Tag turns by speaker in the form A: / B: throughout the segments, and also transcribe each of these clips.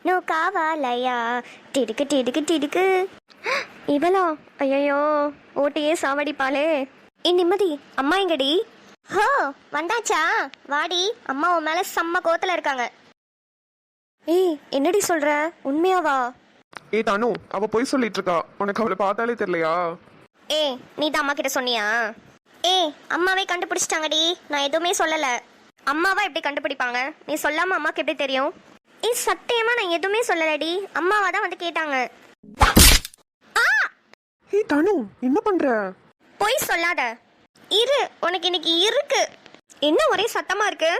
A: నువ్వు కావాలయ్యా டிடுக்கு டிடுக்கு டிடுக்கு. இவளா? ஐயோ ஓட்டையே சாவடிப்பாளே. நிம்மதி அம்மா எங்கடி? ஹோ வந்தாச்சா? வாடி, அம்மா உன் மேல செம்ம கோத்துல இருக்காங்க. ஏய் என்னடி சொல்ற, உண்மையாவா?
B: ஏய் தானு, அவ போய் சொல்லிட்டு இருக்கா. உனக்கு அவளை பார்த்தாலே தெரியலையா?
A: ஏய் நீ தான் அம்மா கிட்ட சொன்னியா? ஏய் அம்மாவே கண்டுபிடிச்சிட்டாங்கடி, நான் எதுவுமே சொல்லல. அம்மாவா எப்படி கண்டுபிடிப்பாங்க? நீ சொல்லாம அம்மாக்கு எப்படி தெரியும்? ஏய் சத்தியமா நான் எதுவுமே சொல்லலடி, அம்மாவா தான் வந்து கேட்டாங்க.
B: ஏய் தானு, என்ன பண்ற?
A: போய் சொல்லாத. இரு, உனக்கு இன்னைக்கு இருக்கு. என்ன ஒரே சத்தமா இருக்கு?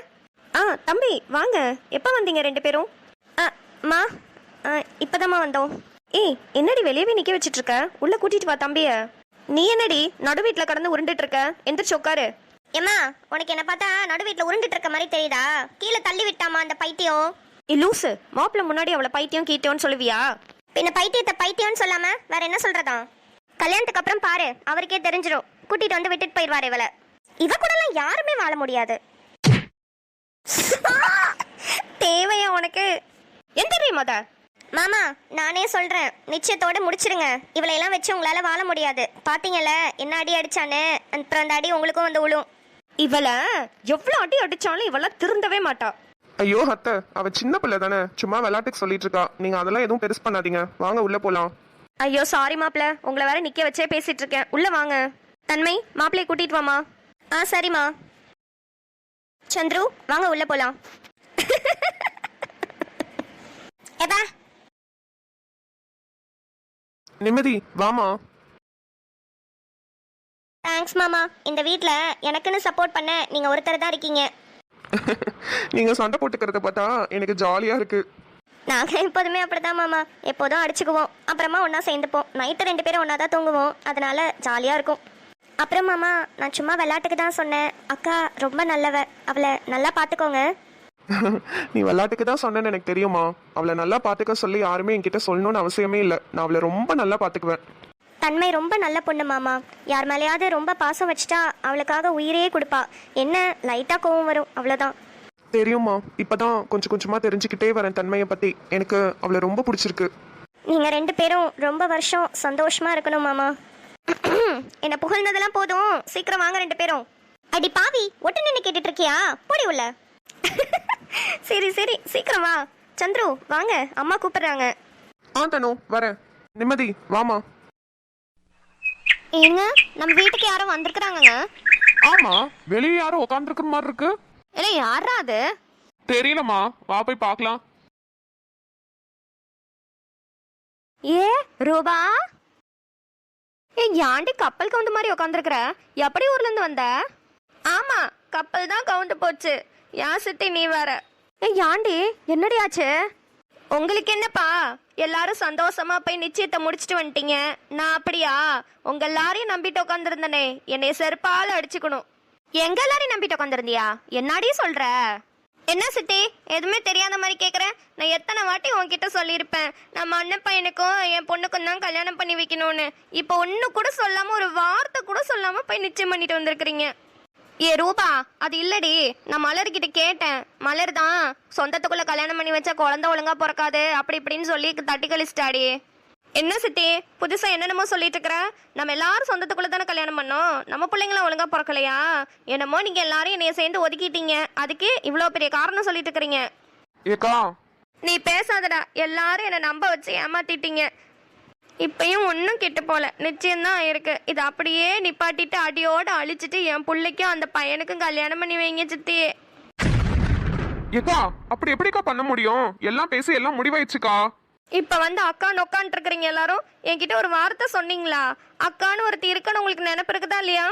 A: தம்பி வாங்க. எப்ப வந்தீங்க ரெண்டு பேரும்? மா இப்பதாம்மா வந்தோம். ஏய் என்னடி வெளியவே நிக்க வச்சிட்டு இருக்க? உள்ள கூட்டிட்டு வா தம்பிய. நீ என்னடி நடு வீட்டுல கடந்து உருண்டுட்டு இருக்க? எந்திரிச்சு உட்காரு. ஏமா உனக்கு என்ன பார்த்தா நடு வீட்டுல உருண்டுட்டு இருக்க மாதிரி தெரியுதா? கீழே தள்ளி விட்டாமா அந்த பைத்தியம். லூசு, மாப்பிள்ள முன்னாடி அவளை பைத்தியம் கீட்டியோன்னு சொல்லுவியா? பின்ன பைத்தியத்தை பைத்தியம்னு சொல்லாம வேற என்ன சொல்றதா? கல்யாணத்துக்கு அப்புறம் பாரு, அவருக்கே தெரிஞ்சிடும். கூட்டிட்டு வந்து விட்டுட்டு போயிடுவாரு இவளை. இவ கூட எல்லாம் யாருமே வாழ முடியாது. தேவையா உனக்கு? எந்த மொத மாமா நானே சொல்றேன், நிச்சயத்தோட முடிச்சிருங்க. இவளை எல்லாம் வச்சு உங்களால வாழ முடியாது. பாத்தீங்கல்ல என்ன அடி அடிச்சானு. அப்புறம் அந்த அடி உங்களுக்கும் வந்து விழும். இவளை எவ்வளவு அடி அடிச்சாலும் இவள திருந்தவே மாட்டா.
B: ஐயோ அத்தை, அவ சின்ன பிள்ளை தானே, சும்மா விளையாட்டுக்கு சொல்லிட்டு இருக்கா. நீங்க அதெல்லாம் எதுவும் பெருசு பண்ணாதீங்க. வாங்க உள்ள போலாம்.
A: ஐயோ சாரி மாப்பிள்ள, உங்களை வேற நிக்க வச்சே பேசிட்டு இருக்கேன். உள்ள வாங்க. தன்மை மாப்பிள்ளைய கூட்டிட்டு வாமா. சரிம்மா. சந்துரு வாங்க உள்ள போலாம். ஏப்பா
B: நிம்மதி வாமா.
A: தேங்க்ஸ் மாமா. இந்த வீட்ல எனக்குன்னு சப்போர்ட் பண்ண நீங்க ஒருத்தர் தான் இருக்கீங்க.
B: நீங்க சண்டை போட்டுக்கிறத பார்த்தா எனக்கு ஜாலியா இருக்கு.
A: நாங்க எப்போதுமே அப்படிதான் மாமா, எப்போதும் அடிச்சுக்குவோம், அப்புறமா ஒன்னா சேர்ந்துப்போம். நைட்டு ரெண்டு பேரும் ஒன்னா தான் தூங்குவோம், அதனால ஜாலியா இருக்கும். அப்புறம் மாமா நான் சும்மா விளையாட்டுக்கு தான் சொன்னேன். அக்கா ரொம்ப நல்லவ, அவளை நல்லா பாத்துக்கோங்க.
B: நீ விளையாட்டுக்கு தான் சொன்னேன்னு எனக்கு தெரியுமா. அவளை நல்லா பாத்துக்க சொல்லி யாருமே என்கிட்ட சொல்லணும்னு அவசியமே இல்லை. நான் அவளை ரொம்ப நல்லா பாத்துக்குவேன்.
A: தன்மை ரொம்ப நல்ல பொண்ணு மாமா. யார் மேலேயாவது ரொம்ப பாசம் வச்சுட்டா அவளுக்காக உயிரே கொடுப்பா. என்ன லைட்டா கோவம் வரும், அவ்வளவுதான்.
B: தெரியுமா, இப்பதான் கொஞ்சம் கொஞ்சமா தெரிஞ்சுக்கிட்டே வரேன் தன்மையை பத்தி. எனக்கு அவளை ரொம்ப பிடிச்சிருக்கு.
A: நீங்க ரெண்டு பேரும் ரொம்ப வருஷம் சந்தோஷமா இருக்கணும் மாமா. என்ன புகழ்ந்ததெல்லாம் போதும், சீக்கிரம் வாங்க ரெண்டு பேரும். அடி பாவி, ஒட்டு நின்று கேட்டுட்டு இருக்கியா? போடி உள்ள. சரி சரி சீக்கிரம் வா. சந்துரு வாங்க, அம்மா கூப்பிடுறாங்க.
B: தனு வரேன். நிம்மதி வாமா.
A: ஏங்க நம்ம வீட்டுக்கு யாரும் வந்திருக்கிறாங்க.
B: ஆமா, வெளியே யாரும் உட்காந்துருக்கிற மாதிரி இருக்கு.
A: இல்ல யாரா அது?
B: தெரியலமா, வா போய் பார்க்கலாம்.
A: ஏ ரூபா, யாண்டி கப்பல் கவுந்த மாதிரி உட்காந்துருக்குற? எப்படி ஊர்ல இருந்து வந்த? ஆமா கப்பல் தான் கவுந்து போச்சு. ஏன் சித்தி நீ வேற? யாண்டி என்னடி ஆச்சு? உங்களுக்கு என்னப்பா, எல்லாரும் சந்தோஷமா போய் நிச்சயத்தை முடிச்சுட்டு வந்துட்டீங்க. நான் அப்படியா? உங்க எல்லாரையும் நம்பிட்டு உட்காந்துருந்தனே, என்னை செருப்பால அடிச்சுக்கணும். எங்க எல்லாரையும் நம்பிட்டு உட்காந்துருந்தியா? என்னாடி சொல்ற? என்ன சித்தி எதுவுமே தெரியாத மாதிரி கேக்குற? நான் எத்தனை வாட்டி உன்கிட்ட சொல்லியிருப்பேன், நம்ம அண்ணன் பையனுக்கும் என் பொண்ணுக்கும் தான் கல்யாணம் பண்ணி வைக்கணும்னு. இப்போ ஒண்ணு கூட சொல்லாம, ஒரு வார்த்தை கூட சொல்லாம போய் நிச்சயம் பண்ணிட்டு வந்திருக்கிறீங்க. ஏ ரூபா, அது இல்லடி, நான் மலர்கிட்ட கேட்டேன். மலர் தான் சொந்தத்துக்குள்ள கல்யாணம் பண்ணி வச்சா குழந்தை ஒழுங்கா பிறக்காது அப்படி இப்படின்னு சொல்லி தட்டி கழிச்சிட்டாடி. என்ன சித்தி புதுசா என்னென்னமோ சொல்லிட்டு இருக்கிற? நம்ம எல்லாரும் சொந்தத்துக்குள்ள தானே கல்யாணம் பண்ணோம், நம்ம பிள்ளைங்களாம் ஒழுங்கா பிறக்கலையா? என்னமோ நீங்க எல்லாரும் என்னைய சேர்ந்து ஒதுக்கிட்டீங்க, அதுக்கு இவ்வளவு பெரிய காரணம் சொல்லிட்டு இருக்கிறீங்க.
B: ஏக்கா
A: நீ பேசாதடா, எல்லாரும் என்னை நம்ப வச்சு ஏமாத்திட்டீங்க. இப்பயும் ஒன்றும் கெட்டு போல, நிச்சயம்தான் இருக்கு. இது அப்படியே நிப்பாட்டிட்டு அடியோட அழிச்சிட்டு என் பிள்ளைக்கும் அந்த பையனுக்கும் கல்யாணம் பண்ணி வைங்க சித்தி.
B: ஏக்கா அப்படி எப்படிக்கா பண்ண முடியும்? எல்லாம் பேசி எல்லாம் முடிவாயிடுச்சுக்கா.
A: இப்ப வந்து அக்கான்னு உட்காந்துட்டு இருக்கிறீங்க எல்லாரும். என்கிட்ட ஒரு வார்த்தை சொன்னீங்களா? அக்கான்னு ஒருத்தி இருக்குன்னு உங்களுக்கு நினைப்பு இருக்குதா இல்லையா?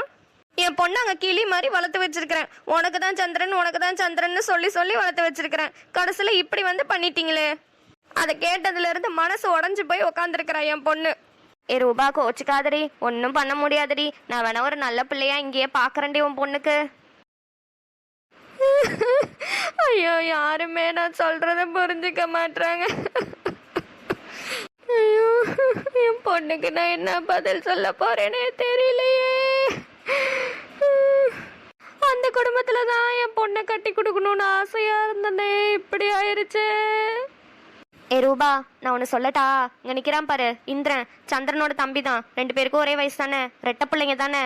A: என் பொண்ணு அங்க கிளி மாதிரி வளர்த்து வச்சிருக்கிறேன். உனக்கு தான் சந்திரன், உனக்கு தான் சந்திரன் சொல்லி சொல்லி வளர்த்து வச்சிருக்கிறேன். கடைசியில இப்படி வந்து பண்ணிட்டீங்களே. அதை கேட்டதுல இருந்து மனசு உடஞ்சு போய் உட்காந்துருக்கிறா என் பொண்ணு. ரூபா கோச்சுக்காதடி, ஒன்னும் பண்ண முடியாதடி. நான் வேணா ஒரு நல்ல பிள்ளையா இங்கேயே பாக்குறேன்டி உன் பொண்ணுக்கு. ஐயோ யாருமே நான் சொல்றத புரிஞ்சுக்க மாட்டாங்க. ஐயோ என் பொண்ணுக்கு நான் என்ன பதில் சொல்ல போறேனே தெரியலையே. அந்த குடும்பத்துலதான் என் பொண்ணை கட்டி கொடுக்கணும்னு ஆசையா இருந்தனே, இப்படி ஆயிருச்சு. ரூபா, நான் ஒன்று சொல்லட்டா? இங்கே நிற்கிறான் பாரு, இந்திரன், சந்திரனோட தம்பி தான். 2 பேருக்கும் ஒரே வயசு தானே, ரெட்டை பிள்ளைங்க தானே.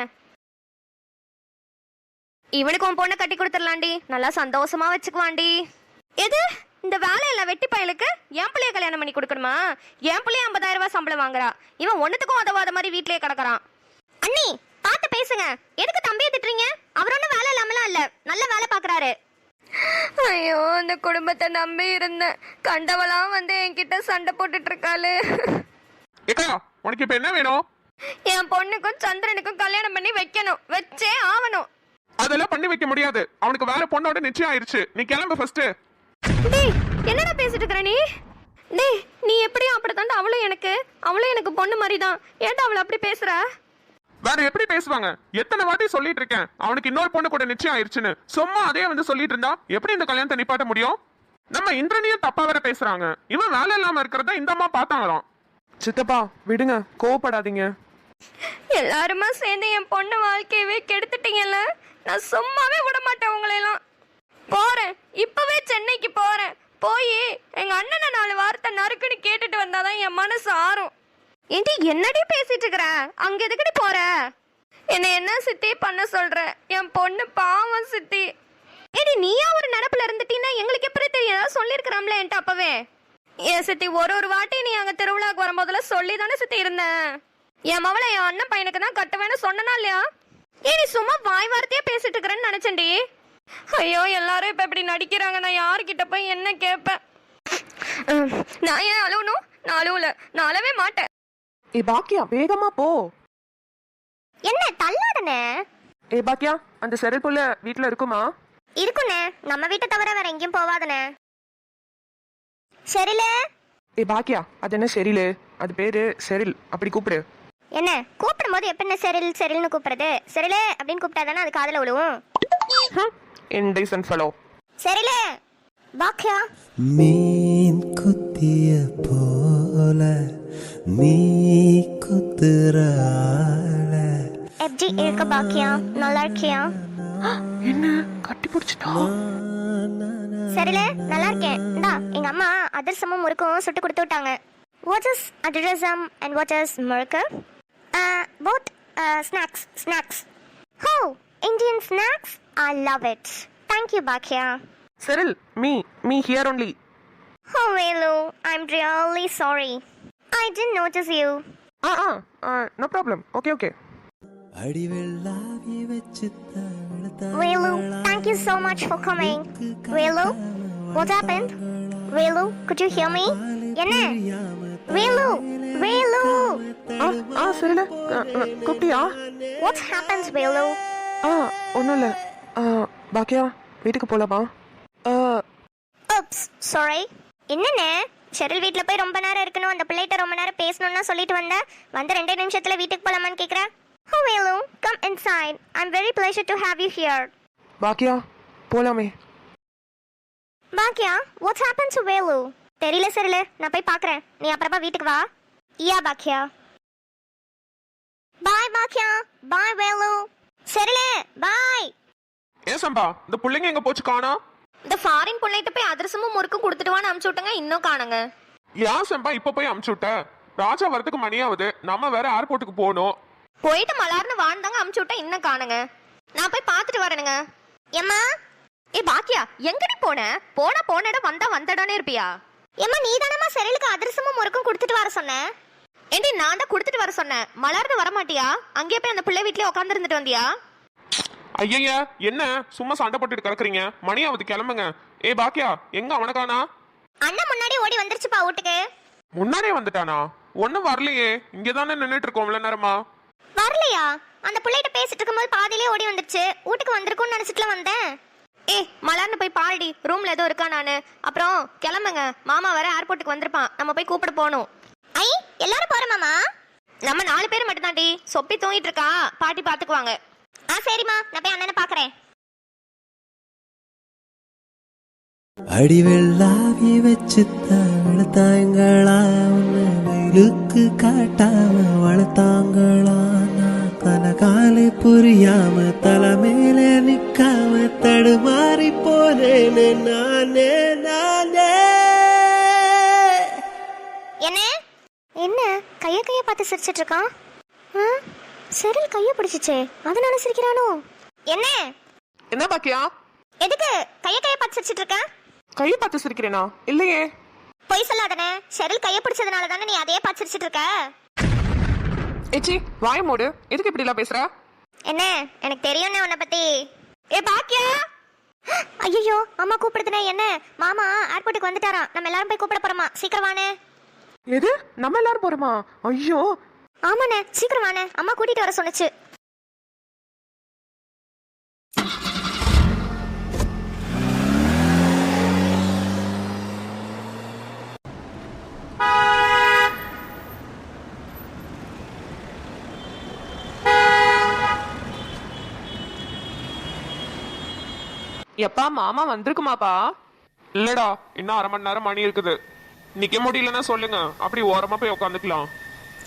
A: இவனுக்கு உன் பொண்ணை கட்டி கொடுத்துடலாண்டி, நல்லா சந்தோஷமா வச்சுக்குவாண்டி. எது இந்த வேலையில வெட்டி பயலுக்கு என் பிள்ளைய கல்யாணம் பண்ணி கொடுக்கணுமா? என் பிள்ளைய 50,000 ரூபாய் சம்பளம் வாங்குறா, இவன் ஒன்னுத்துக்கும் உதவாத மாதிரி வீட்லயே கிடக்குறான். அண்ணி பார்த்து பேசுங்க, எதுக்கு தம்பியை திட்டுறீங்க? அவர் ஒன்றும் வேலை இல்லாமலாம் இல்ல, நல்ல வேலை பார்க்குறாரு. ஐயோ, அந்த குடும்பத்தை நம்பி இருந்தேன், கண்டவளாம் வந்து என்கிட்ட சண்டை போட்டுட்டு இருக்காளு.
B: ஏக்கா, உனக்கு இப்ப என்ன வேணும்?
A: என் பொண்ணுக்கும் சந்திரனுக்கும் கல்யாணம் பண்ணி வைக்கணும், வச்சே ஆவணும்.
B: அதெல்லாம் பண்ணி வைக்க முடியாது, அவனுக்கு வேற பொண்ணோட நிச்சயம் ஆயிருச்சு. நீ கிளம்பு ஃபர்ஸ்ட்.
A: டேய், என்னடா பேசிட்டு இருக்கற நீ? டேய், நீ எப்படியும் அப்படித்தாண்டா, அவளும் எனக்கு பொண்ணு மாதிரி தான். ஏன்டா அவளை அப்படி பேசுற?
B: வேற எப்படி பேசுவாங்க? எத்தனை வாட்டி சொல்லிட்டு இருக்கேன் அவனுக்கு இன்னொரு பொண்ணு கூட நிச்சயம் ஆயிருச்சுன்னு. சும்மா அதே வந்து சொல்லிட்டு இருந்தா எப்படி இந்த கல்யாணத்தை நிப்பாட்ட முடியும்? நம்ம இந்திரனையும் தப்பா வேற பேசுறாங்க. இவன் வேலை இல்லாம இருக்கிறத இந்த அம்மா பார்த்தாங்களாம். சித்தப்பா விடுங்க, கோவப்படாதீங்க.
A: எல்லாருமா சேர்ந்து என் பொண்ணு வாழ்க்கையவே கெடுத்துட்டீங்கல்ல. நான் சும்மாவே விட மாட்டேன் உங்களையெல்லாம். போறேன், இப்பவே சென்னைக்கு போறேன். போய் எங்க அண்ணனை 4 வார்த்தை நறுக்குன்னு கேட்டுட்டு வந்தாதான் என் மனசு ஆறும். ஏண்டி என்னடி பேசிட்டு இருக்கிற? அங்க எதுக்கடி போற? என்ன சித்தி பண்ண சொல்ற? என் பொண்ணு பாவம் சித்தி. ஏடி நீயா ஒரு நடப்புல இருந்துட்டீன்னா எங்களுக்கு எப்படி தெரியும்? ஏதாவது சொல்லியிருக்கிறோம்ல என்கிட்ட அப்பவே. ஏன் சித்தி, ஒரு வாட்டி நீ அங்க திருவிழாக்கு வரும்போதுல சொல்லி தானே சித்தி இருந்தேன். என் மவளை என் அண்ணன் பையனுக்கு தான் கட்டுவேன்னு சொன்னா இல்லையா? ஏடி சும்மா வாய் வார்த்தையே பேசிட்டு இருக்கிறேன்னு நினைச்சேன்டி. ஐயோ, எல்லாரும் இப்ப இப்படி நடிக்கிறாங்க, நான் யாருக்கிட்ட போய் என்ன கேட்பேன்? நான் ஏன் அழுவணும்? நான் அழுவல, நான் அழவே மாட்டேன்.
B: ஏ பாக்கியா, வேகமா போ.
A: என்ன தள்ளாதனே?
B: ஏ பாக்கியா, அந்த செரில் புள்ள வீட்ல இருக்குமா?
A: இருக்குனே, நம்ம வீட்டை தவிர வேற எங்கேயும் போவாதனே. செரிலே.
B: ஏ பாக்கியா, அது என்ன செரிலு? அது பேரு செரில், அப்படி கூப்பிடு.
A: என்ன கூப்பிடும் போது எப்ப செரில் செரில்னு கூப்பிடுறது? செரிலே அப்படின்னு கூப்பிட்டாதானே அது காதுல விழுவும்.
B: Indecent fellow.
A: செரிலே. பாக்கியா,
C: மீன் குத்திய போல நீ குத்துறாள.
A: எப்படி இருக்க பாக்கியா? நல்லா இருக்கியா?
B: என்ன கட்டி பிடிச்சிட்டா?
A: சரிலே, நல்லா இருக்கேன். இந்தா எங்க அம்மா அதிரசமும் முறுக்கும் சுட்டு கொடுத்து விட்டாங்க. What is adhirasam and what is முறுக்கு? Both snacks. Oh, Indian snacks? I love it. Thank you, Bhakia.
B: Cyril, me here only.
A: Oh, Velu, I'm really sorry. I didn't notice you.
B: No problem. Okay.
C: அடிவெள்ளாவி வச்சு
A: Velu, thank you so much for coming. Velu, what happened? Velu, could you hear me? என்ன? Velu.
B: Cyril, கூப்பிட்டியா?
A: What happened, Velu?
B: ஒன்றும் இல்லை. பாக்கியா, வீட்டுக்கு போகலாமா?
A: Oops, sorry. என்னண்ணே, Sheryl வீட்டில் போய் ரொம்ப நேரம் இருக்கணும், அந்த பிள்ளைகிட்ட ரொம்ப நேரம் பேசணும்னா சொல்லிட்டு வந்தேன். வந்து 2 நிமிஷத்துல வீட்டுக்கு போகலாமான்னு கேட்குறேன். Oh, Velu, come inside. I'm very pleasure to have you here.
B: பாக்கியா, போலாமே.
A: பாக்கியா, what happened to Velu? தெரியல சரில, நான் போய் பார்க்குறேன். நீ அப்புறமா வீட்டுக்கு வா. யா பாக்கியா. பாய் பாக்கியா. பாய் Velu. சரிலே, பாய்.
B: ஏன் சம்பா, இந்த பிள்ளைங்க எங்க போச்சு காணோம்?
A: இந்த ஃபாரின் பிள்ளைகிட்ட போய் அதிரசமும் முறுக்கும் கொடுத்துட்டு வான்னு அனுப்பிச்சு விட்டுங்க, இன்னும் காணுங்க.
B: ஏன் சம்பா இப்ப போய் அனுப்பிச்சு விட்ட? ராஜா வரதுக்கு மணியாவது, நம்ம வேற ஏர்போர்ட்டுக்கு போகணும்.
A: போயிட்டு மலார்னு வாழ்ந்தாங்க, அமுச்சு விட்டா இன்னும் காணுங்க. நான் போய் பார்த்துட்டு வரேனுங்க. ஏம்மா, பாக்கியா, எங்கடி போன இடம் வந்தடனே இருப்பியா? ஏம்மா, நீ தானம்மா செரிலுக்கு அதிரசமும் முறுக்கும் கொடுத்துட்டு வர சொன்னேன். ஏண்டி, நான் தான் கொடுத்துட்டு வர சொன்னேன், மலர்ந்து வர மாட்டியா? அங்கேயே போய் அந்த பிள்ளை வீட்லயே உட்காந்து இருந்துட்டு வந்தியா?
B: ஐயா, என்ன சும்மா சண்டை போட்டுட்டு கிடக்குறீங்க? மணியாவது கிளம்புங்க. ஏ பாக்கியா, எங்க அவனக்கானா?
A: அண்ணன் முன்னாடி ஓடி வந்துருச்சுப்பா வீட்டுக்கு.
B: முன்னாடியே வந்துட்டானா? ஒன்னும் வரலையே, இங்கதானே நின்னுட்டு இருக்கோம்ல நேரமா.
A: வரலையா? அந்த பிள்ளைகிட்ட பேசிட்டு இருக்கும்போது பாதியிலே ஓடி வந்துருச்சு. வீட்டுக்கு வந்திருக்கும்னு நினைச்சிட்டுல வந்தேன். மலர்னு போய் பாருடி, ரூம்ல ஏதோ இருக்கா நானு. அப்புறம் கிளம்புங்க, மாமா வர ஏர்போர்ட்டுக்கு வந்திருப்பான், நம்ம போய் கூப்பிட போகணும். எல்லாரும் போற மாமா? நம்ம 4 பேர் மட்டும் தாண்டி. சொப்பி தூங்கிட்டு இருக்கா, பாட்டி பாத்துக்குவாங்க. சரிம்மா, நான் போய் அண்ணனை பாக்குறேன்.
C: அடிவெள்ளாவி வச்சு வளர்த்தாங்களா, உன்னை வெயிலுக்கு காட்டாம வளர்த்தாங்களா. நான் கனகாலை புரியாம தலை மேல நிக்காம தடுமாறி போனேன்னு நானே
A: பார்த்து சிரிச்சிட்டு இருக்கான்? செரில் கையை பிடிச்சிச்சே, அதனால சிரிக்கிறானோ? என்ன
B: என்ன பாக்கியா?
A: எதுக்கு கையை பார்த்து சிரிச்சிட்டு இருக்க?
B: கையை பார்த்து சிரிக்கிறேனா? இல்லையே.
A: பொய் சொல்லாதனே. செரில் கையை பிடிச்சதுனால தானே நீ அதையே பார்த்து சிரிச்சிட்டு இருக்க.
B: ஏச்சி வாய மூடு. எதுக்கு இப்படி எல்லாம் பேசுற?
A: என்ன எனக்கு தெரியும்னே உன்னை பத்தி. ஏ பாக்கியா! ஐயோ அம்மா கூப்பிடுதுனே. என்ன மாமா ஏர்போர்ட்டுக்கு வந்துட்டாராம், நம்ம எல்லாரும் போய் கூப்பிட போறோமா. சீக்கிரம் வானே.
B: எது நம்ம எல்லாரும் போறோமா? ஐயோ
A: ஆமாண்ணே, சீக்கிரம் வானே, அம்மா கூட்டிட்டு வர சொன்னுச்சு.
B: எப்பா மாமா வந்திருக்குமாப்பா? இல்லடா, இன்னும் அரை மணி நேரம் மணி இருக்குது. நிக்க முடியலன்னா சொல்லுங்க, அப்படி ஓரமா போய் உட்காந்துக்கலாம்.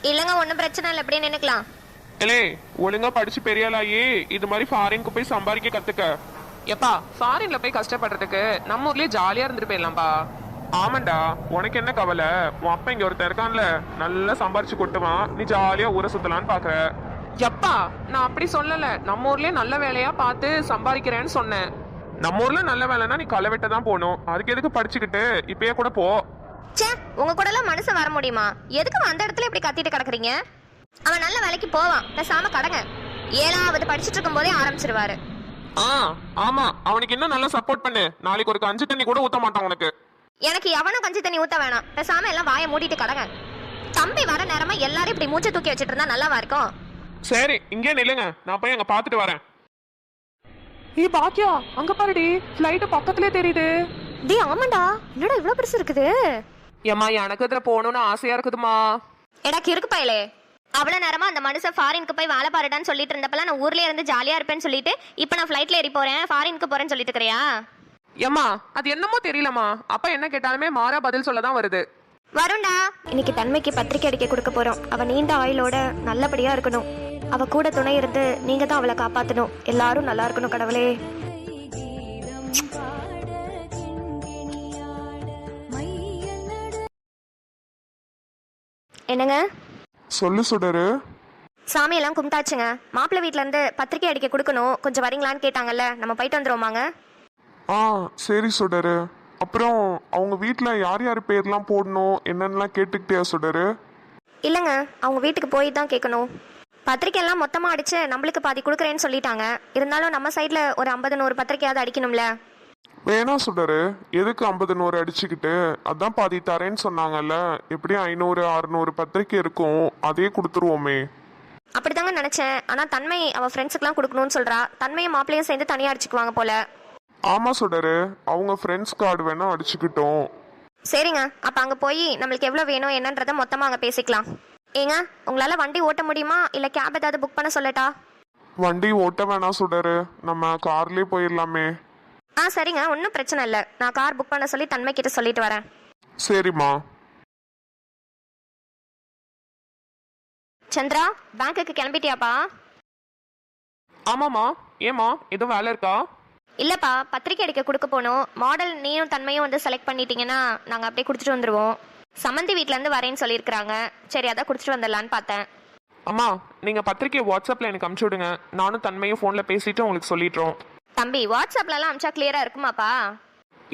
A: இல்லங்க ஒன்றும் பிரச்சனை இல்லை, அப்படியே நினைக்கலாம்.
B: இல்லே ஒழுங்கா படிச்சு பெரியாளாயே இது மாதிரி ஃபாரினுக்கு போய் சம்பாதிக்க கத்துக்க. எப்பா ஃபாரின்ல போய் கஷ்டப்படுறதுக்கு நம்ம ஊர்லயே ஜாலியா இருந்துட்டு போயிடலாம்பா. ஆமாண்டா, உனக்கு என்ன கவலை? உன் அப்பா இங்க ஒருத்தர் இருக்கான்ல, நல்லா சம்பாரிச்சு கொட்டுவான், நீ ஜாலியா ஊரை சுத்தலான்னு பாக்குற. எப்பா நான் அப்படி சொல்லல, நம்ம ஊர்லயே நல்ல வேலையா பார்த்து சம்பாதிக்கிறேன்னு சொன்னேன். நம்ம ஊர்ல நல்ல வேலைன்னா நீ களை வெட்ட தான் போகணும். அதுக்கு எதுக்கு படிச்சுக்கிட்டு இப்பயே கூட போ.
A: சே, உங்க கூட எல்லாம் மனுஷன் வர முடியுமா? எதுக்கு அந்த இடத்துல இப்படி கத்திட்டு கிடக்குறீங்க? அவன் நல்ல வேலைக்கு போவான், பேசாம கடங்க. 7வது படிச்சுட்டு இருக்கும் போதே ஆரம்பிச்சிருவாரு.
B: ஆமா, அவனுக்கு இன்னும் நல்லா சப்போர்ட் பண்ணு. நாளைக்கு ஒரு கஞ்சி தண்ணி கூட ஊத்த மாட்டான் உனக்கு.
A: எனக்கு எவனும் கஞ்சி தண்ணி ஊத்த வேணாம், பேசாம எல்லாம் வாயை மூடிட்டு கடங்க. தம்பி வர நேரமா எல்லாரும் இப்படி மூச்சை தூக்கி வச்சிட்டு இருந்தா நல்லாவா இருக்கும்?
B: சரி இங்கே நில்லுங்க, நான் போய் அங்க பாத்துட்டு வரேன். பாக்கியா அங்க பாருடி, ஃளைட் பக்கத்துலயே தெரியுது.
A: டேய் ஆமாண்டா, என்னடா இவ்வளவு பெருசு இருக்குது?
B: ஏமா எனக்கு இதுல போகணும்னு ஆசையா இருக்குதுமா.
A: எனக்கு இருக்கு பயலே. அவ்வளவு நேரமா அந்த மனுஷன் ஃபாரினுக்கு போய் வேலை பாருடான்னு சொல்லிட்டு இருந்தப்பல நான் ஊர்லயே இருந்து ஜாலியா இருப்பேன்னு சொல்லிட்டு இப்ப நான் ஃளைட்ல ஏறி போறேன், ஃபாரினுக்கு போறேன்னு சொல்லிட்டு இருக்கிறியா?
B: ஏமா அது என்னமோ தெரியலமா, அப்பா என்ன கேட்டாலுமே மாறா பதில் சொல்லதான் வருது.
A: வருண்டா. இன்னைக்கு தன்மைக்கு பத்திரிக்கை அடிக்க கொடுக்க போறோம். அவ நீண்ட ஆயுளோட நல்லபடியா இருக்கணும். அவ கூட துணை இருந்து நீங்க தான் அவளை காப்பாத்தணும். எல்லாரும் நல்லா இருக்கணும் கடவுளே. என்னங்க?
B: சொல்லு சுடரு.
A: சாமி எல்லாம் கும்பிட்டாச்சுங்க. மாப்பிள்ளை வீட்ல இருந்து பத்திரிக்கை அடிக்க கொடுக்கணும், கொஞ்சம் வரீங்களான்னு கேட்டாங்கல்ல, நம்ம போயிட்டு வந்துருவோமாங்க?
B: சரி சுடரு. அப்புறம் அவங்க வீட்டுல யார் யார் பேர்லாம் போடணும் என்னன்னுலாம் கேட்டுக்கிட்டியா சுடரு?
A: இல்லைங்க, அவங்க வீட்டுக்கு போய் தான் கேட்கணும். பத்திரிக்கை எல்லாம் மொத்தமா அடிச்சு நம்மளுக்கு பாதி கொடுக்குறேன்னு சொல்லிட்டாங்க. இருந்தாலும் நம்ம சைட்ல ஒரு 50-100 பத்திரிக்கையாவது அடிக்கணும்ல.
B: வேணா சுடரு, எதுக்கு 50-100 அடிச்சுக்கிட்டு? அதான் பாதி தரேன்னு சொன்னாங்கல்ல, எப்படியும் 500-600 பத்திரிக்கை இருக்கும், அதே கொடுத்துருவோமே.
A: அப்படித்தாங்க நினைச்சேன். ஆனா தன்மை அவ ஃப்ரெண்ட்ஸுக்குலாம் கொடுக்கணும்னு சொல்றா. தன்மையும் மாப்பிளையும் சேர்ந்து தனியா அடிச்சுக்குவாங்க போல.
B: ஆமா சுடரு, அவங்க ஃப்ரெண்ட்ஸ் கார்டு வேணா அடிச்சுக்கிட்டோம்.
A: சரிங்க, அப்ப அங்க போய் நம்மளுக்கு எவ்வளவு வேணும் என்னன்றத மொத்தமா அங்க பேசிக்கலாம். ஏங்க உங்களால வண்டி ஓட்ட முடியுமா இல்ல கேப் ஏதாவது புக் பண்ண சொல்லட்டா?
B: வண்டி ஓட்ட வேணாம் சுடரு, நம்ம கார்லயே போயிடலாமே.
A: சரிங்க, ஒன்றும் பிரச்சனை இல்லை. நான் கார் புக் பண்ண சொல்லி தன்மை கிட்ட சொல்லிட்டு வரேன்.
B: சரிம்மா.
A: சந்திரா, பேங்க்குக்கு கிளம்பிட்டியாப்பா?
B: ஆமாம்மா. ஏமா எதுவும் வேலை இருக்கா?
A: இல்லப்பா, பத்திரிக்கை அடிக்க கொடுக்க போனோம். மாடல் நீயும் தன்மையும் வந்து செலக்ட் பண்ணிட்டீங்கன்னா நாங்கள் அப்படியே கொடுத்துட்டு வந்துடுவோம். சம்மந்தி வீட்டிலேருந்து வரேன்னு சொல்லியிருக்கிறாங்க. சரி அதான் கொடுத்துட்டு வந்துடலான்னு பார்த்தேன்.
B: அம்மா நீங்க பத்திரிக்கை வாட்ஸ்அப்ல எனக்கு அனுப்பிச்சு விடுங்க, நானும் தன்மையும் ஃபோன்ல பேசிட்டு உங்களுக்கு சொல்லிடுறோம்.
A: தம்பி, வாட்ஸ்அப்லலாம் அனுப்பிச்சா கிளியரா இருக்குமாப்பா?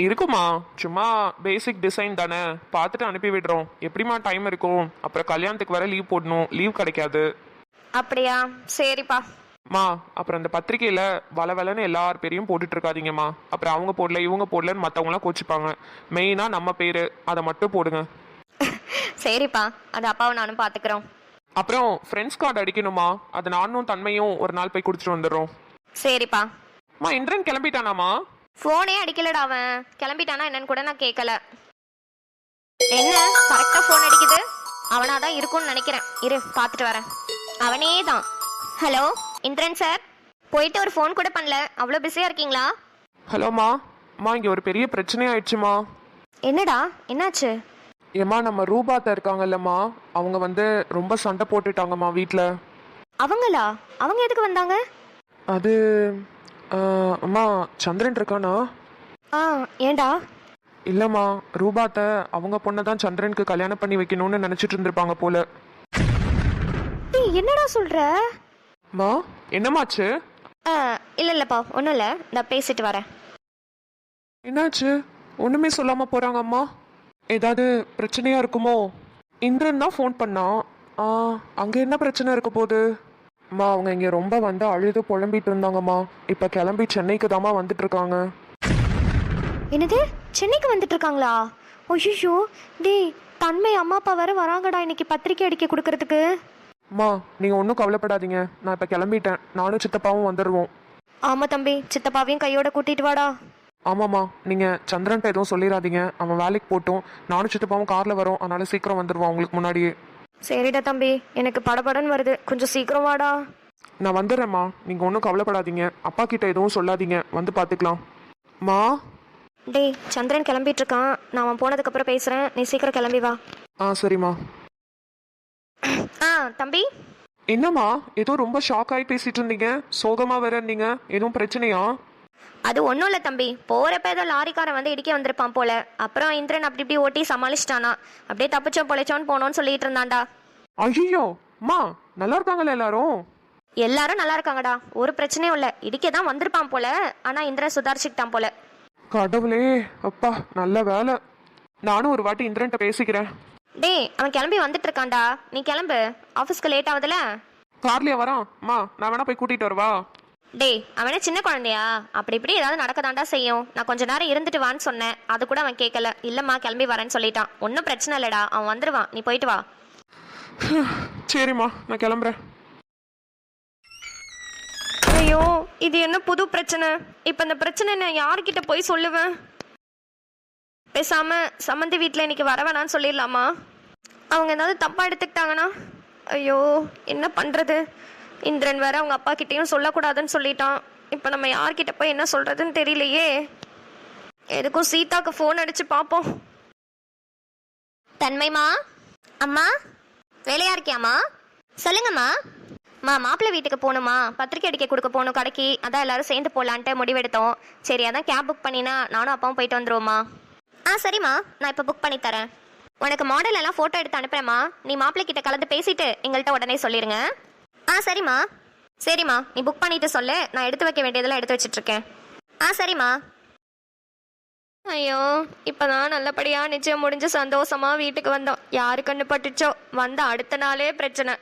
B: இருக்குமா, சும்மா பேசிக் டிசைன் தானே, பார்த்துட்டு அனுப்பி விடுறோம். எப்படிமா டைம் இருக்கும், அப்புறம் கல்யாணத்துக்கு வர லீவ் போடணும், லீவ் கிடைக்காது.
A: அப்படியா? சரிப்பா.
B: மா அப்புறம் அந்த பத்திரிக்கையில வளவலன்னு எல்லார் பேரையும் போட்டுட்டு இருக்காதீங்கம்மா. அப்புறம் அவங்க போடல இவங்க போடலன்னு மற்றவங்களாம் கோச்சிப்பாங்க. மெயினா நம்ம பேரு அதை மட்டும் போடுங்க.
A: சரிப்பா, அது அப்பாவும் நானும் பார்த்துக்கிறோம்.
B: அப்புறம் ஃப்ரெண்ட்ஸ் கார்டு அடிக்கணுமா, அது நானும் தன்மையும் ஒரு நாள் போய் குடிச்சிட்டு வந்துடுறோம்.
A: சரிப்பா.
B: மா இந்திரன் கிளம்பிட்டானாமா?
A: ஃபோனே அடிக்கலடா அவன். கிளம்பிட்டானா என்னன்னு கூட நான் கேட்கல. என்ன கரெக்டா ஃபோன் அடிக்குது? அவனாதான் இருக்கும்னு நினைக்கிறேன். இரு பார்த்துட்டு வரேன். அவனே தான். ஹலோ இந்திரன் சார், போயிட்டு ஒரு ஃபோன் கூட பண்ணல, அவ்வளோ பிஸியா இருக்கீங்களா?
B: ஹலோமா. இங்க ஒரு பெரிய பிரச்சனை ஆயிடுச்சுமா.
A: என்னடா என்னாச்சு?
B: ஏமா நம்ம ரூபாத்தா இருக்காங்கல்லம்மா, அவங்க வந்து ரொம்ப சண்டை போட்டுட்டாங்கம்மா வீட்டில்.
A: அவங்களா? அவங்க எதுக்கு வந்தாங்க?
B: அது அம்மா சந்திரன் இருக்கானா?
A: ஏண்டா?
B: இல்லம்மா, ரூபாத்த அவங்க பொண்ணை தான் சந்திரனுக்கு கல்யாணம் பண்ணி வைக்கணும்னு நினைச்சிட்டு இருந்திருப்பாங்க போல.
A: டேய் என்னடா சொல்ற?
B: மா என்னமாச்சு?
A: இல்லப்பா ஒன்றும் இல்லை, நான் பேசிட்டு வரேன்.
B: என்னாச்சு? ஒண்ணுமே சொல்லாம போறாங்க அம்மா. ஏதாவது பிரச்சனையா இருக்குமோ? இந்திரன் தான் ஃபோன் பண்ணான். அங்க என்ன பிரச்சனை இருக்க போகுது? அம்மா அவங்க இங்க ரொம்ப வந்து அழுது புலம்பிட்டு இருந்தாங்கம்மா. இப்ப கிளம்பி சென்னைக்கு தாம்மா வந்துட்டு இருக்காங்க.
A: என்னது, சென்னைக்கு வந்துட்டு இருக்காங்களா? ஐயோ டேய், தன்மை அம்மா அப்பா வேற வராங்கடா இன்னைக்கு பத்திரிக்கை அடிக்க கொடுக்கறதுக்கு.
B: அம்மா நீங்க ஒன்றும் கவலைப்படாதீங்க, நான் இப்ப கிளம்பிட்டேன். நானும் சித்தப்பாவும் வந்துடுவோம்.
A: ஆமா தம்பி, சித்தப்பாவையும் கையோட கூட்டிட்டு வாடா.
B: ஆமாம்மா நீங்க சந்திரன்ட்ட எதுவும் சொல்லிடாதீங்க. அவன் வேலைக்கு போட்டும், நானும் சித்தப்பாவும் கார்ல வரோம். அதனால சீக்கிரம் வந்துடுவான் உங்களுக்கு முன்னாடியே.
A: சரிடா தம்பி, எனக்கு படபடன்னு வருது, கொஞ்சம் சீக்கிரம் வாடா.
B: நான் வந்துடுறேம்மா, நீங்க ஒன்றும் கவலைப்படாதீங்க. அப்பா கிட்ட எதுவும் சொல்லாதீங்க, வந்து பார்த்துக்கலாம். மா
A: டேய் சந்திரன் கிளம்பிட்டு இருக்கான், நான் அவன் போனதுக்கு அப்புறம் பேசுறேன், நீ சீக்கிரம் கிளம்பி வா.
B: சரிம்மா.
A: தம்பி.
B: என்னம்மா ஏதோ ரொம்ப ஷாக் ஆகி பேசிட்டு இருந்தீங்க, சோகமா வேற இருந்தீங்க, எதுவும் பிரச்சனையா?
A: அது ஒன்றும் இல்லை தம்பி, போகிறப்ப ஏதோ லாரிக்காரன் வந்து இடிக்க வந்திருப்பான் போல. அப்புறம் இந்திரன் அப்படி இப்படி ஓட்டி சமாளிச்சிட்டானா. அப்படியே தப்பிச்சோம் பொழைச்சோன்னு போனோன்னு சொல்லிட்டு இருந்தான்டா.
B: ஐயோ அம்மா, நல்லா இருக்காங்களா எல்லாரும்?
A: எல்லாரும் நல்லா இருக்காங்கடா, ஒரு பிரச்சனையும் இல்லை. இடிக்க தான் வந்திருப்பான் போல, ஆனால் இந்திரன் சுதாரிச்சுக்கிட்டான் போல.
B: கடவுளே, அப்பா நல்ல வேலை. நானும் ஒரு வாட்டி இந்திரன்ட்ட பேசிக்கிறேன்.
A: டேய் அவன் கிளம்பி வந்துட்டு இருக்கான்டா, நீ கிளம்பு, ஆஃபீஸ்க்கு லேட் ஆகுதுல.
B: கார்லயே வரான். அம்மா நான் வேணா போய் கூட்டிட்டு வரவா?
A: டேய் அவனே சின்ன குழந்தையா, அப்படி இப்படி ஏதாவது நடக்கதாண்டா செய்யும். நான் கொஞ்ச நேரம் இருந்துட்டு வான்னு சொன்னேன், அது கூட அவன் கேட்கல. இல்லம்மா கிளம்பி வரேன்னு சொல்லிட்டான். ஒன்றும் பிரச்சனை இல்லடா, அவன் வந்துடுவான், நீ போயிட்டு வா.
B: சரிம்மா நான் கிளம்புறேன்.
A: ஐயோ இது என்ன புது பிரச்சனை? இப்போ இந்த பிரச்சனை நான் யாருக்கிட்ட போய் சொல்லுவேன்? பேசாம சம்மந்தி வீட்டில் இன்னைக்கு வர வேணான்னு சொல்லிடலாமா? அவங்க ஏதாவது தப்பாக எடுத்துக்கிட்டாங்கன்னா ஐயோ என்ன பண்ணுறது? இந்திரன் வேற அவங்க அப்பா கிட்டேயும் சொல்லக்கூடாதுன்னு சொல்லிட்டான். இப்போ நம்ம யார்கிட்ட போய் என்ன சொல்கிறதுன்னு தெரியலையே. எதுக்கும் சீதாக்கு ஃபோன் அடித்து பார்ப்போம். தன்மைமா, அம்மா வேலையா இருக்கியாம்மா? சொல்லுங்கம்மா. மாப்பிள்ளை வீட்டுக்கு போகணுமா, பத்திரிக்கை அடிக்க கொடுக்க போகணும் கடைக்கு. அதான் எல்லாரும் சேர்ந்து போகலான்ட்டு முடிவெடுத்தோம். சரி அதான் கேப் புக் பண்ணினா நானும் அப்பாவும் போயிட்டு வந்துருவோம்மா. சரிம்மா, நான் இப்போ புக் பண்ணி தரேன். உனக்கு மாடல் எல்லாம் ஃபோட்டோ எடுத்து அனுப்புறேம்மா. நீ மாப்பிள்ளை கிட்ட கலந்து பேசிட்டு எங்கள்கிட்ட உடனே சொல்லிடுங்க. சரிம்மா. சரிம்மா நீ புக் பண்ணிட்டு சொல்லு, நான் எடுத்து வைக்க வேண்டியதெல்லாம் எடுத்து வச்சிட்ருக்கேன். சரிம்மா. ஐயோ இப்போதான் நல்லபடியாக நிச்சயம் முடிஞ்சு சந்தோஷமாக வீட்டுக்கு வந்தோம். யாரு கண்ணு பட்டுச்சோ, வந்த அடுத்த நாளே பிரச்சனை.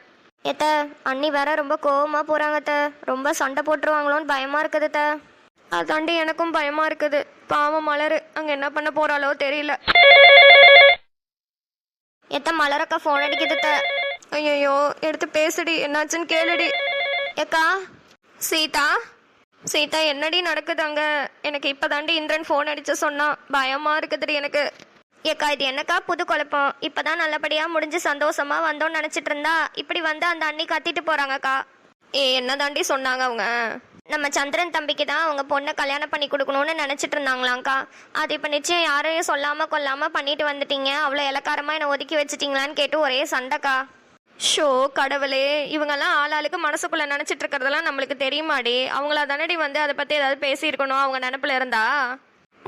A: எத்த அண்ணி வேற ரொம்ப கோவமாக போகிறாங்க. ரொம்ப சண்டை போட்டுருவாங்களோன்னு பயமாக இருக்குது. அதாண்டி எனக்கும் பயமாக இருக்குது. பாவம் மலரு அங்கே என்ன பண்ண போகிறாளோ தெரியல. மலரக்கா ஃபோன் அடிக்குது. ஐயோ எடுத்து பேசுடி, என்னாச்சுன்னு கேளுடி. ஏக்கா சீதா, சீதா என்னடி நடக்குது அங்கே? எனக்கு இப்போ தாண்டி இந்திரன் ஃபோன் அடிச்சு சொன்னான், பயமாக இருக்குதுடி எனக்கு. ஏக்கா இது என்னக்கா புது குழப்பம்? இப்போதான் நல்லபடியாக முடிஞ்சு சந்தோஷமா வந்தோன்னு நினச்சிட்டு இருந்தா இப்படி வந்து அந்த அண்ணி கத்திட்டு போகிறாங்கக்கா. என்ன தாண்டி சொன்னாங்க அவங்க? நம்ம சந்திரன் தம்பிக்கு தான் அவங்க பொண்ணை கல்யாணம் பண்ணி கொடுக்கணும்னு நினச்சிட்டு இருந்தாங்களாங்க்கா. அது இப்போ நிச்சயம் யாரையும் சொல்லாமல் கொல்லாமல் பண்ணிட்டு வந்துட்டீங்க, அவ்வளோ இலக்காரமாக என்னை ஒதுக்கி வச்சிட்டிங்களான்னு கேட்டு ஒரே சண்டைக்கா. ஷோ கடவுளே, இவங்கெல்லாம் ஆளாளுக்கு மனசுக்குள்ளே நினச்சிட்டு இருக்கிறதெல்லாம் நம்மளுக்கு தெரியுமாடி? அவங்கள தானடி வந்து அதை பற்றி ஏதாவது பேசியிருக்கணும் அவங்க நினப்பில் இருந்தா.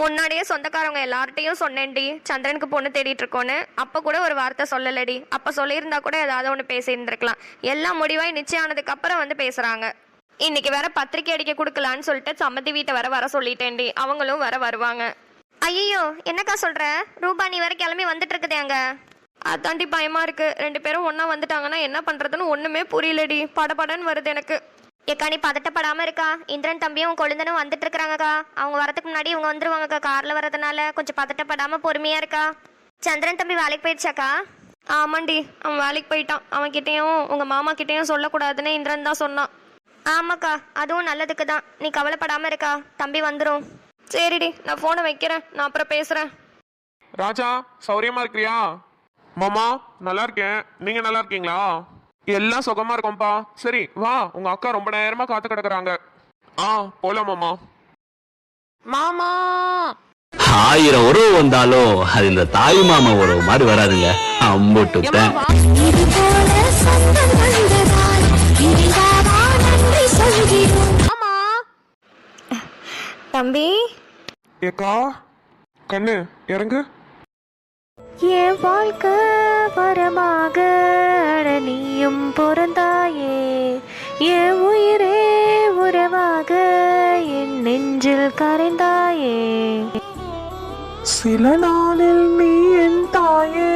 A: முன்னாடியே சொந்தக்காரவங்க எல்லார்ட்டையும் சொன்னேன்டி சந்திரனுக்கு பொண்ணு தேடிட்டு இருக்கோன்னு. அப்போ கூட ஒரு வார்த்தை சொல்லலடி. அப்போ சொல்லியிருந்தா கூட ஏதாவது ஒன்று பேசியிருந்துருக்கலாம். எல்லாம் முடிவாய் நிச்சயம் ஆனதுக்கு அப்புறம் வந்து பேசுகிறாங்க. இன்னைக்கு வேற பத்திரிக்கை அடிக்க கொடுக்கலான்னு சொல்லிட்டு சம்மந்தி வீட்டை வர சொல்லிட்டேன்டி. அவங்களும் வருவாங்க. ஐயோ என்னக்கா சொல்ற? ரூபா நீ வேற கிளம்பி வந்துட்டு இருக்குதே அங்க. அதாண்டி பயமா இருக்கு. 2 பேரும் ஒன்னா வந்துட்டாங்கன்னா என்ன பண்றதுன்னு ஒண்ணுமே புரியலடி. படபடன்னு வருது எனக்கு. ஏக்கா நீ பதட்டப்படாம இருக்கா? இந்திரன் தம்பியும் கொழுந்தனும் வந்துட்டு இருக்கிறாங்கக்கா. அவங்க வரதுக்கு முன்னாடி இவங்க வந்துருவாங்கக்கா. கார்ல வரதுனால கொஞ்சம் பதட்டப்படாம பொறுமையா இருக்கா. சந்திரன் தம்பி வேலைக்கு போயிடுச்சாக்கா? ஆமாண்டி, அவன் வேலைக்கு போயிட்டான். அவன் கிட்டேயும் உங்க மாமா கிட்டேயும் சொல்லக்கூடாதுன்னு இந்திரன் தான் சொன்னான். ஆமாக்கா, அதுவும் நல்லதுக்கு தான். நீ கவலைப்படாம இருக்கா, தம்பி வந்துடும். சரிடி, நான் போனை வைக்கிறேன், நான் அப்புறம் பேசுறேன்.
B: ராஜா சௌரியமா இருக்கிறியா? மாமா நல்லா இருக்கேன், நீங்க நல்லா இருக்கீங்களா? எல்லாம் சுகமா இருக்கோம்ப்பா. சரி வா, உங்க அக்கா ரொம்ப நேரமா காத்து கிடக்குறாங்க. போலாம் மாமா.
A: மாமா
D: 1000 உறவு வந்தாலும் அது இந்த தாய் மாமா உறவு மாதிரி வராதுங்க. அம்புட்டுட்டேன்.
A: தம்பி
B: ஏக்கா கண்ணு இறங்கு.
A: என் வாழ்க்கை வரமாக நீயும் பிறந்தாயே என் உயிரே உறவாக என் நெஞ்சில் கரைந்தாயே.
B: சில நாளில் நீ என் தாயே,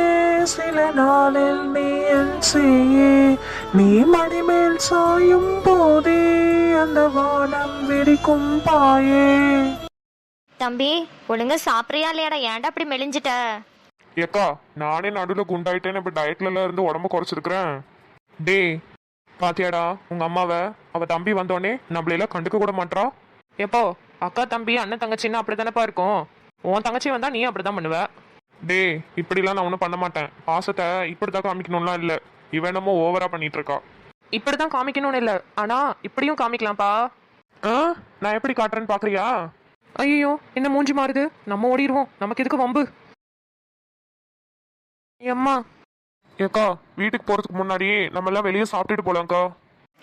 B: சில நாளில் நீ என் சேயே, நீ மடிமேல் சாயும் போதே அந்த வானம் விரிக்கும் பாயே.
A: தம்பி ஒழுங்கா சாப்பிட்றியா இல்லையாடா? ஏன்டா அப்படி மெலிஞ்சிட்ட?
B: ஏக்கா நானே நடுவில் குண்டாயிட்டேன்னு இப்போ டயட்ல இருந்து உடம்பு குறைச்சிருக்கிறேன். டே பாத்தியாடா உங்க அம்மாவை? அவ தம்பி வந்தோடனே நம்மளையெல்லாம் கண்டுக்க கூட மாட்றா. எப்போ அக்கா தம்பி அண்ணன் தங்கச்சின்னா அப்படித்தானப்பா இருக்கும். உன் தங்கச்சி வந்தா நீ அப்படிதான் பண்ணுவ. டே இப்படிலாம் நான் ஒன்றும் பண்ண மாட்டேன். பாசத்தை இப்படிதான் காமிக்கணும்லாம் இல்லை. இவ என்னமோ ஓவரா பண்ணிட்டு இருக்கா. இப்படிதான் காமிக்கணும்னு இல்லை, ஆனா இப்படியும் காமிக்கலாம்ப்பா. நான் எப்படி காட்டுறேன்னு பாக்குறியா? ஐயோ என்ன மூஞ்சி மாறுது, நம்ம ஓடிடுவோம், நமக்கு எதுக்கு வம்பு. அம்மா ஏக்கா வீட்டுக்கு போறதுக்கு முன்னாடியே நம்ம எல்லாம் வெளியே சாப்பிட்டுட்டு போலாம்க்கா.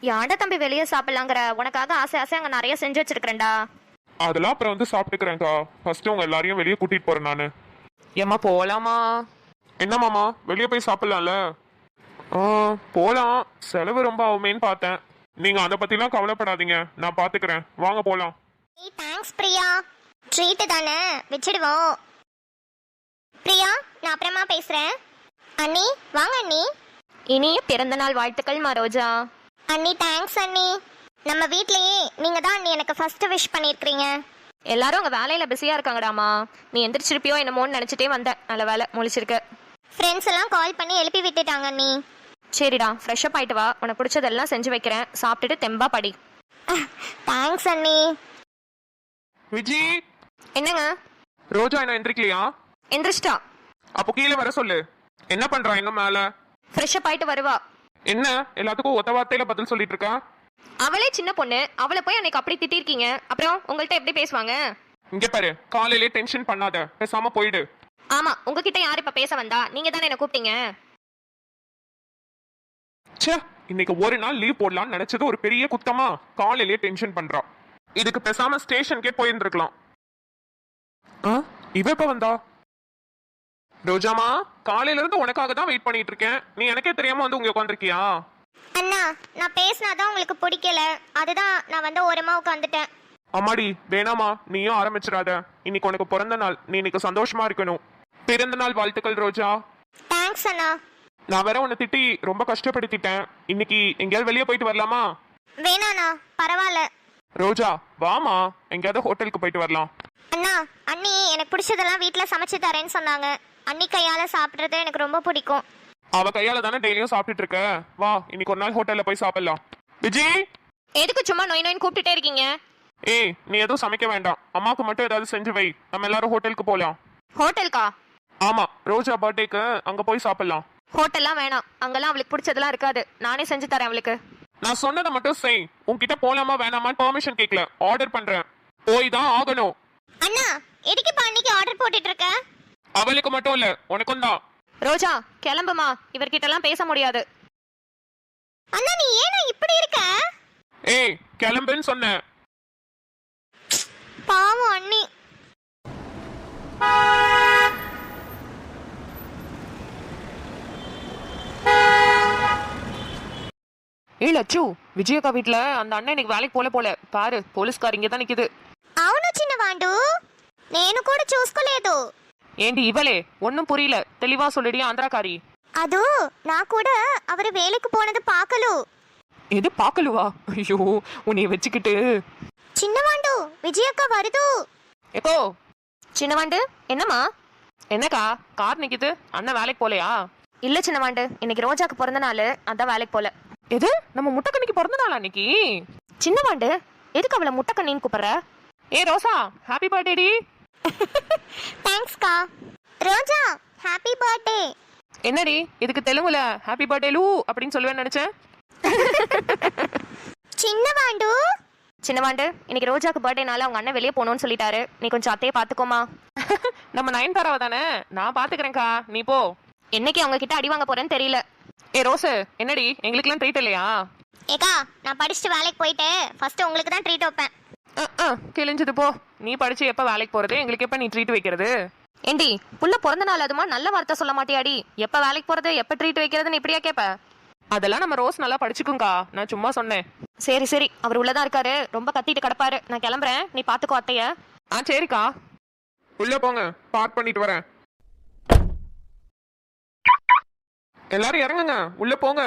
A: யாண்டா தம்பி வெளியே சாப்பிடலாங்கிற? உனக்காக ஆசை ஆசை அங்க நிறைய செஞ்சு வச்சிருக்கிறேன்டா.
B: அதெல்லாம் அப்புறம் வந்து சாப்பிட்டுக்கிறேன்க்கா. ஃபர்ஸ்ட் உங்க எல்லாரையும் வெளியே கூட்டிட்டு போறேன் நானு. ஏம்மா போலாமா? என்னமாமா வெளியே போய் சாப்பிடலாம்ல? போலாம், செலவு ரொம்ப ஆகுமேன்னு பார்த்தேன். நீங்க அதை பத்திலாம் கவலைப்படாதீங்க, நான் பாத்துக்கிறேன். வாங்க போலாம்.
E: தேங்க்ஸ் பிரியா, ட்ரீட் தானே, வச்சிடுவோம். பிரியா நான் அப்புறமா பேசுறேன். அண்ணி வாங்க அண்ணி.
A: இனிய பிறந்த நாள் வாழ்த்துக்கள் ரோஜா.
E: அண்ணி தேங்க்ஸ் அண்ணி. நம்ம வீட்லயே நீங்க தான் அண்ணி எனக்கு ஃபர்ஸ்ட் விஷ் பண்ணிருக்கீங்க.
A: எல்லாரும் அங்க வேலையில பிஸியா இருக்காங்கடாமா. நீ எந்திரிச்சிருப்பியோ என்னமோன்னு நினைச்சிட்டே வந்தேன். நல்ல வேலை முழிச்சிருக்க.
E: ஃப்ரெண்ட்ஸ் எல்லாம் கால் பண்ணி எழுப்பி விட்டுட்டாங்க அண்ணி.
A: சரிடா ஃப்ரெஷ் அப் ஆயிட்டு வா, உனக்கு பிடிச்சதெல்லாம் செஞ்சு வைக்கிறேன். சாப்பிட்டுட்டு தெம்பா படி.
E: தேங்க்ஸ் அண்ணி.
B: விஜி
A: என்னங்க?
B: ரோஜா என்ன எந்திரிக்கலையா?
A: எந்திரிச்சிட்டா.
B: அப்போ கீழே வர சொல்லு. என்ன பண்றா எங்க மேல?
A: ஃப்ரெஷ் அப் ஆயிட்டு வருவா.
B: என்ன எல்லாத்துக்கும் ஒத்த வார்த்தையில பதில் சொல்லிட்டு இருக்கா?
A: அவளே சின்ன பொண்ணு, அவளை போய் அன்னைக்கு அப்படி திட்டிருக்கீங்க, அப்புறம் உங்கள்ட்ட எப்படி பேசுவாங்க?
B: இங்க பாரு, காலையிலே டென்ஷன் பண்ணாத, பேசாம போயிடு.
A: ஆமா உங்ககிட்ட யார் இப்ப பேச வந்தா? நீங்க தானே என்ன கூப்பிட்டீங்க.
B: ச்சே, இன்னைக்கு ஒரு நாள் லீவ் போடலாம்னு நினைச்சது ஒரு பெரிய குத்தமா? காலையிலே டென்ஷன் பண்றா. இதுக்கு பேசாம ஸ்டேஷனுக்கே போயிருந்திருக்கலாம். இவ எப்ப வந்தா? ரோஜாமா காலையில இருந்து உனக்காக தான் வெயிட் பண்ணிட்டு இருக்கேன். நீ எனக்கே தெரியாம வந்து உங்க உட்காந்துருக்கியா?
E: அண்ணா நான் பேசினாதான் உங்களுக்கு பிடிக்கல, அதுதான் நான் வந்து ஓரமா உட்காந்துட்டேன்.
B: அம்மாடி வேணாமா, நீயும் ஆரம்பிச்சிடாத. இன்னைக்கு உனக்கு பிறந்த நாள், நீ இன்னைக்கு சந்தோஷமா இருக்கணும். பிறந்த நாள் வாழ்த்துக்கள் ரோஜா.
E: தேங்க்ஸ் அண்ணா.
B: நான் வேற உன்னை திட்டி ரொம்ப கஷ்டப்படுத்திட்டேன். இன்னைக்கு எங்கேயாவது வெளியே போயிட்டு வரலாமா?
E: வேணாண்ணா பரவாயில்ல.
B: ரோஜா வாமா, எங்கேயாவது ஹோட்டலுக்கு போயிட்டு வரலாம்.
E: அண்ணா அண்ணி எனக்கு பிடிச்சதெல்லாம் வீட்டில் சமைச்சு தரேன்னு சொன்னாங்க. அண்ணி கையால சாப்பிட்றது எனக்கு ரொம்ப பிடிக்கும்.
B: அவ கையால தானே டெய்லியும் சாப்பிட்டுட்டு இருக்க. வா இன்னைக்கு ஒரு நாள் ஹோட்டல்ல போய் சாப்பிடலாம். விஜி
A: எதுக்கு சும்மா நோய் நோயின்னு கூப்பிட்டுட்டே இருக்கீங்க?
B: ஏய் நீ எதுவும் சமைக்க வேண்டாம், அம்மாக்கு மட்டும் ஏதாவது செஞ்சு வை. நம்ம எல்லாரும் ஹோட்டலுக்கு போலாம்.
A: ஹோட்டலுக்கா?
B: ஆமா, ரோஜா பர்த்டேக்கு அங்க போய் சாப்பிடலாம்.
A: ஹோட்டல்லாம் வேணாம், அங்கெல்லாம் அவளுக்கு பிடிச்சதெல்லாம் இருக்காது. நானே செஞ்சு தரேன் அவளுக்கு.
B: நான் சொன்னதை மட்டும் செய். உன்கிட்ட போலாமா வேணாமான்னு பெர்மிஷன் கேட்கல, ஆர்டர் பண்றேன். போய் தான் ஆகணும்.
E: அண்ணா எதுக்கு இப்போ அன்னைக்கு ஆர்டர் போட்டுட்டு இருக்க?
B: அவளுக்கு மட்டும் இல்ல உனக்கும் தான்.
A: ரோஜா கிளம்புமா, இவர்கிட்ட எல்லாம் பேச முடியாது.
E: அண்ணா நீ ஏனா இப்படி இருக்க?
B: ஏய் கிளம்புன்னு சொன்னேன்.
E: பாவம் அண்ணி.
F: ஏய் லட்சு, விஜயக்கா வீட்ல அந்த அண்ணன் இன்னைக்கு வேலைக்கு போல பாரு, போலீஸ்கார் இங்கே தான் நிக்குது.
E: అవును చిన్నవాండు, నేను కూడా చూసుకోలేదు.
F: ఏంటి ఇవ్వలే? ஒன்னும் புரியல, தெளிவா சொல்லிடி ஆந்திராக்காரி.
E: அது நான் கூட அவர் வேலைக்கு போனது பார்க்கலு.
F: எது பார்க்கலுவா? ஐயோ உன்னை வச்சுக்கிட்டு.
E: சின்னவாண்டு விஜயக்கா வருது.
F: ஏக்கோ
A: சின்னவாண்டு என்னம்மா?
F: என்னக்கா கார் நிக்குது, அண்ணன் வேலைக்கு போலையா?
A: இல்ல சின்னவாண்டு, இன்னைக்கு ரோஜாக்கு பிறந்த நாள், அதான் வேலைக்கு போல.
F: எது நம்ம முட்டைக்கண்ணிக்கு பிறந்த நாளா இன்னைக்கு?
A: சின்னவாண்டு எதுக்கு அவளை முட்டைக்கண்ணின்னு கூப்பிடுற?
F: ஏ ரோசா, ஹாப்பி பர்த்டே டி.
E: தேங்க்ஸ் கா. ரோஜா ஹாப்பி பர்த்டே.
F: என்னடி இதுக்கு தெலுங்குல ஹாப்பி பர்த்டே லூ அப்படின்னு சொல்லுவேன்னு நினைச்சேன்.
E: சின்னவாண்டு
A: சின்னவாண்டு இன்னைக்கு ரோஜாக்கு பர்த்டேனால அவங்க அண்ணன் வெளியே போகணும்னு சொல்லிட்டாரு. நீ கொஞ்சம் அத்தையை பாத்துக்கோமா.
F: நம்ம நயன்தாராவை தானே, நான் பாத்துக்கிறேன்க்கா, நீ போ.
A: என்னைக்கு அவங்க கிட்ட அடி வாங்க போறேன்னு தெரியல.
F: ஏ ரோசு, என்னடி எங்களுக்குலாம் ட்ரீட் இல்லையா?
E: ஏக்கா நான் படிச்சுட்டு வேலைக்கு போயிட்டு ஃபர்ஸ்ட் உங்களுக்கு தான் ட்ரீட் வைப்பேன்.
F: கிழிஞ்சது போ. நீ படிச்சு எப்ப வேலைக்கு போறது, எங்களுக்கு எப்ப நீ ட்ரீட் வைக்கிறது?
A: ஏண்டி புள்ள பிறந்த நாள் அதுமா நல்ல வார்த்தை சொல்ல மாட்டியாடி? எப்ப வேலைக்கு போறது எப்ப ட்ரீட் வைக்கிறதுன்னு இப்படியா கேப்ப?
F: அதெல்லாம் நம்ம ரோஸ் நல்லா படிச்சுக்குங்கா, நான் சும்மா சொன்னேன்.
A: சரி சரி, அவர் உள்ளதான் இருக்காரு, ரொம்ப கத்திட்டு கிடப்பாரு. நான் கிளம்புறேன், நீ பாத்துக்கோ அத்தைய.
F: சரிக்கா.
B: உள்ள போங்க, பார்க் பண்ணிட்டு வரேன். எல்லாரும் இறங்குங்க, உள்ள போங்க.